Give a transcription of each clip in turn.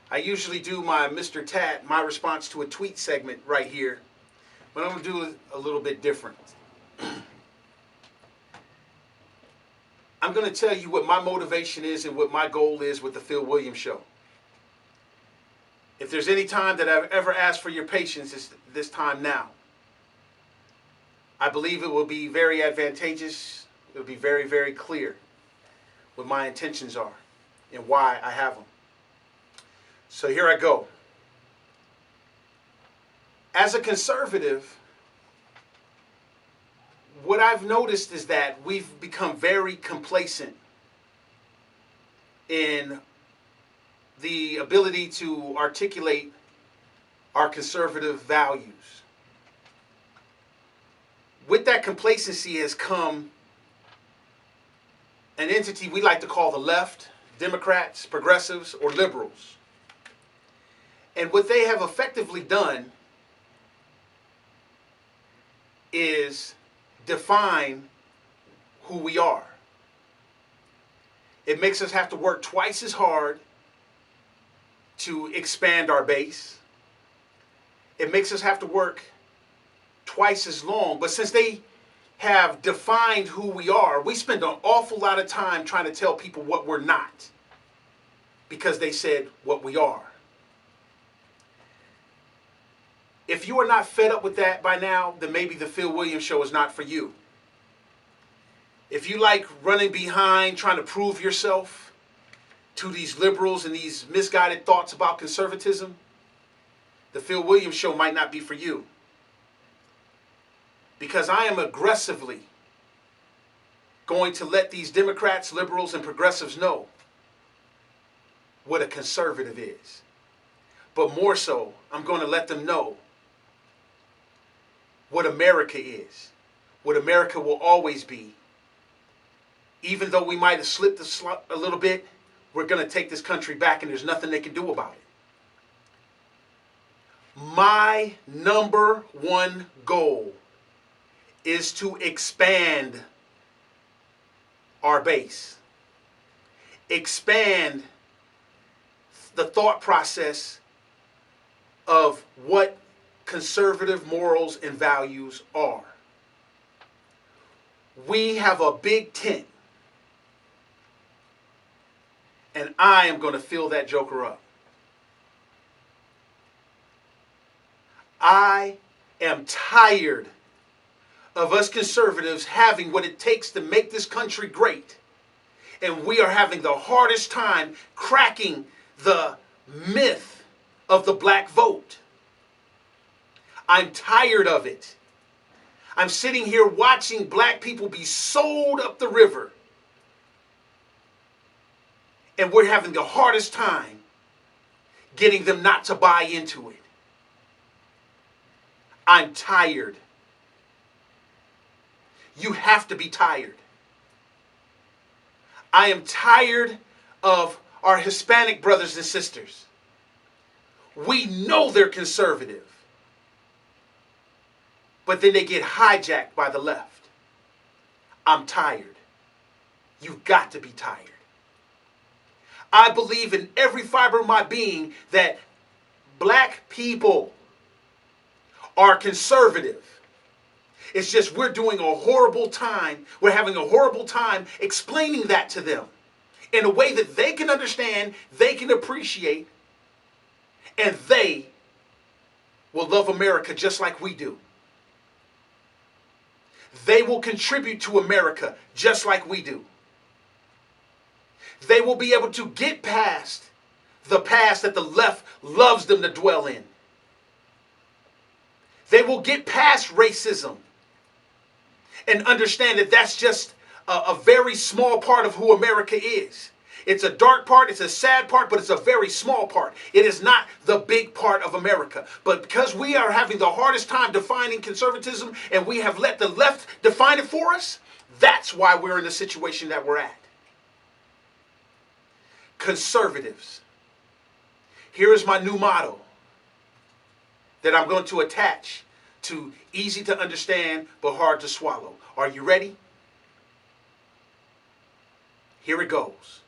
I usually do my Mr. Tat, my response to a tweet segment right here, but I'm going to do it a little bit different. I'm going to tell you what my motivation is and what my goal is with the Phil Williams Show. If there's any time that I've ever asked for your patience, it's this time now. I believe it will be very advantageous. It will be very, very clear what my intentions are and why I have them. So here I go. As a conservative, what I've noticed is that we've become very complacent in the ability to articulate our conservative values. With that complacency has come an entity we like to call the left, Democrats, progressives, or liberals. And what they have effectively done is define who we are. It makes us have to work twice as hard to expand our base. It makes us have to work twice as long. But since they have defined who we are, we spend an awful lot of time trying to tell people what we're not because they said what we are. If you are not fed up with that by now, then maybe the Phil Williams Show is not for you. If you like running behind, trying to prove yourself to these liberals and these misguided thoughts about conservatism, the Phil Williams Show might not be for you. Because I am aggressively going to let these Democrats, liberals, and progressives know what a conservative is. But more so, I'm going to let them know what America is, what America will always be. Even though we might have slipped a little bit, we're going to take this country back and there's nothing they can do about it. My number one goal is to expand our base. Expand the thought process of what conservative morals and values are. We have a big tent, and I am going to fill that joker up. I am tired of us conservatives having what it takes to make this country great. And we are having the hardest time cracking the myth of the black vote. I'm tired of it. I'm sitting here watching black people be sold up the river. And we're having the hardest time getting them not to buy into it. I'm tired. You have to be tired. I am tired of our Hispanic brothers and sisters. We know they're conservative, but then they get hijacked by the left. I'm tired. You've got to be tired. I believe in every fiber of my being that black people are conservative. It's just we're doing a horrible time. We're having a horrible time explaining that to them in a way that they can understand, they can appreciate, and they will love America just like we do. They will contribute to America just like we do. They will be able to get past the past that the left loves them to dwell in. They will get past racism and understand that that's just a very small part of who America is. It's a dark part, it's a sad part, but it's a very small part. It is not the big part of America. But because we are having the hardest time defining conservatism and we have let the left define it for us, that's why we're in the situation that we're at. Conservatives. Here is my new motto that I'm going to attach to easy to understand but hard to swallow. Are you ready? Here it goes.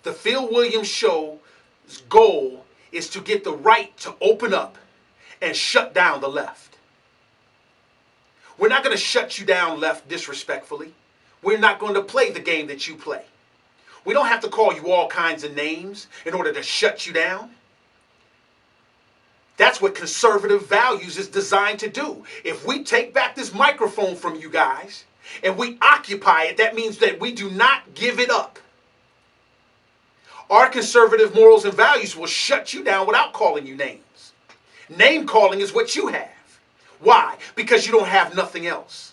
The Phil Williams Show goal is to get the right to open up and shut down the left. We're not going to shut you down, left, disrespectfully. We're not going to play the game that you play. We don't have to call you all kinds of names in order to shut you down. That's what conservative values is designed to do. If we take back this microphone from you guys and we occupy it, that means that we do not give it up. Our conservative morals and values will shut you down without calling you names. Name calling is what you have. Why? Because you don't have nothing else.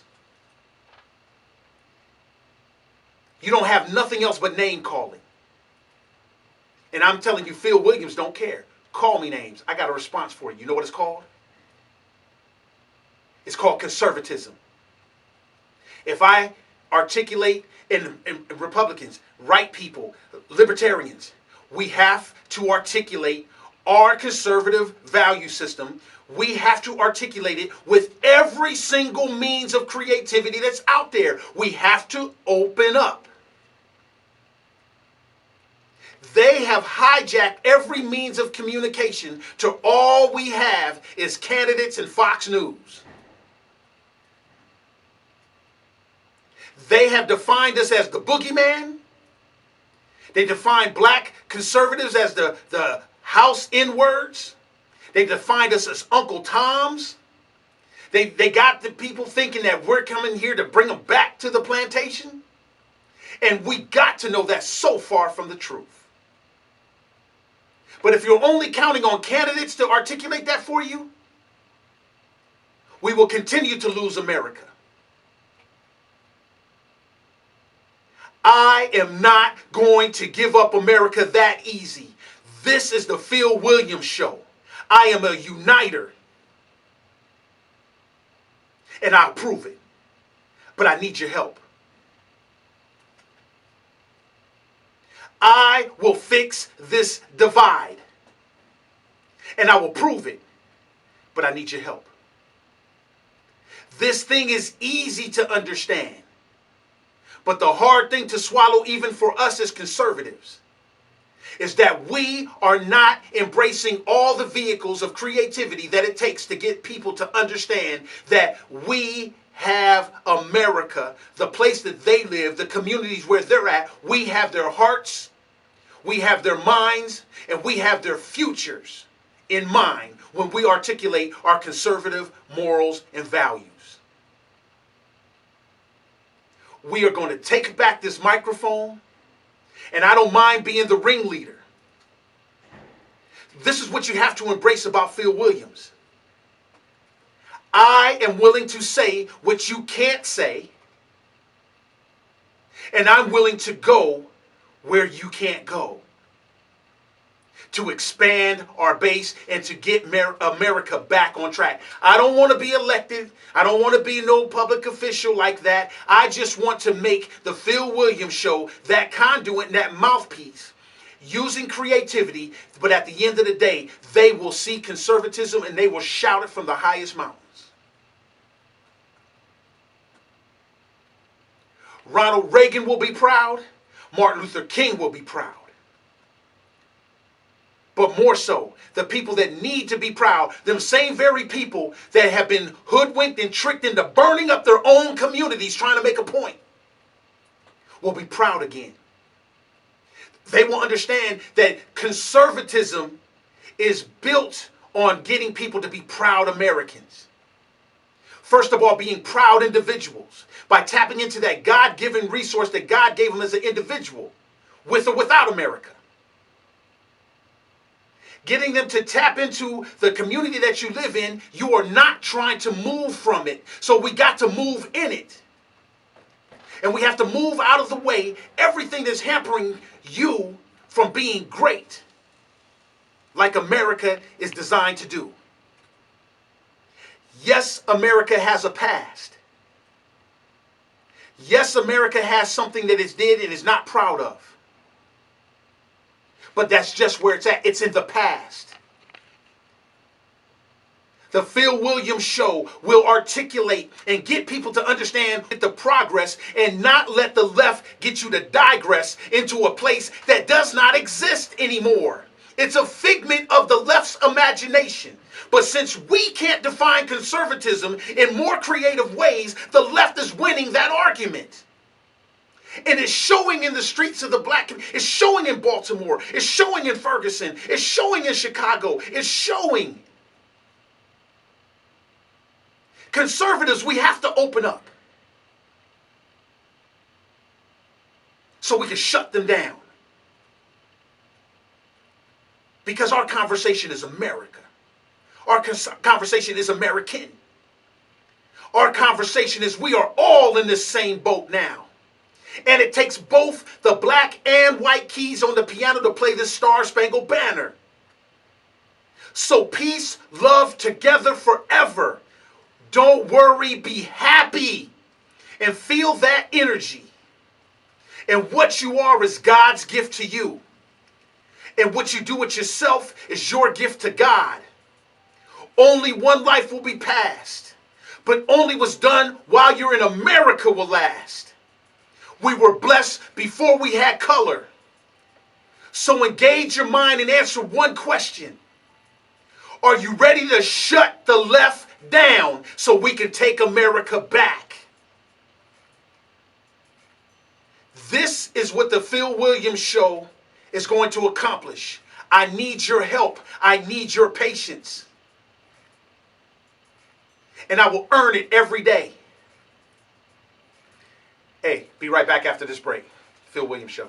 You don't have nothing else but name calling. And I'm telling you, Phil Williams don't care. Call me names. I got a response for you. You know what it's called? It's called conservatism. If I articulate in Republicans, right people, libertarians, we have to articulate our conservative value system. We have to articulate it with every single means of creativity that's out there. We have to open up. They have hijacked every means of communication to all we have is candidates and Fox News. They have defined us as the boogeyman. They define black conservatives as the house N-words. They defined us as Uncle Toms. They got the people thinking that we're coming here to bring them back to the plantation. And we got to know that's so far from the truth. But if you're only counting on candidates to articulate that for you, we will continue to lose America. I am not going to give up America that easy. This is the Phil Williams Show. I am a uniter. And I'll prove it. But I need your help. I will fix this divide. And I will prove it. But I need your help. This thing is easy to understand. But the hard thing to swallow, even for us as conservatives, is that we are not embracing all the vehicles of creativity that it takes to get people to understand that we have America, the place that they live, the communities where they're at. We have their hearts, we have their minds, and we have their futures in mind when we articulate our conservative morals and values. We are going to take back this microphone, and I don't mind being the ringleader. This is what you have to embrace about Phil Williams. I am willing to say what you can't say, and I'm willing to go where you can't go. To expand our base and to get America back on track. I don't want to be elected. I don't want to be no public official like that. I just want to make the Phil Williams Show that conduit and that mouthpiece using creativity. But at the end of the day, they will see conservatism and they will shout it from the highest mountains. Ronald Reagan will be proud. Martin Luther King will be proud. But more so, the people that need to be proud, them same very people that have been hoodwinked and tricked into burning up their own communities trying to make a point, will be proud again. They will understand that conservatism is built on getting people to be proud Americans. First of all, being proud individuals by tapping into that God-given resource that God gave them as an individual, with or without America. Getting them to tap into the community that you live in. You are not trying to move from it. So we got to move in it. And we have to move out of the way everything that's hampering you from being great, like America is designed to do. Yes, America has a past. Yes, America has something that it did and is not proud of. But that's just where it's at. It's in the past. The Phil Williams Show will articulate and get people to understand the progress and not let the left get you to digress into a place that does not exist anymore. It's a figment of the left's imagination. But since we can't define conservatism in more creative ways, the left is winning that argument. And it's showing in the streets of the black community. It's showing in Baltimore. It's showing in Ferguson. It's showing in Chicago. It's showing. Conservatives, we have to open up so we can shut them down. Because our conversation is America. Our conversation is American. Our conversation is we are all in this same boat now. And it takes both the black and white keys on the piano to play this Star-Spangled Banner. So peace, love, together forever. Don't worry, be happy. And feel that energy. And what you are is God's gift to you. And what you do with yourself is your gift to God. Only one life will be passed. But only what's done while you're in America will last. We were blessed before we had color. So engage your mind and answer one question. Are you ready to shut the left down so we can take America back? This is what the Phil Williams Show is going to accomplish. I need your help. I need your patience. And I will earn it every day. Hey, be right back after this break. Phil Williams Show.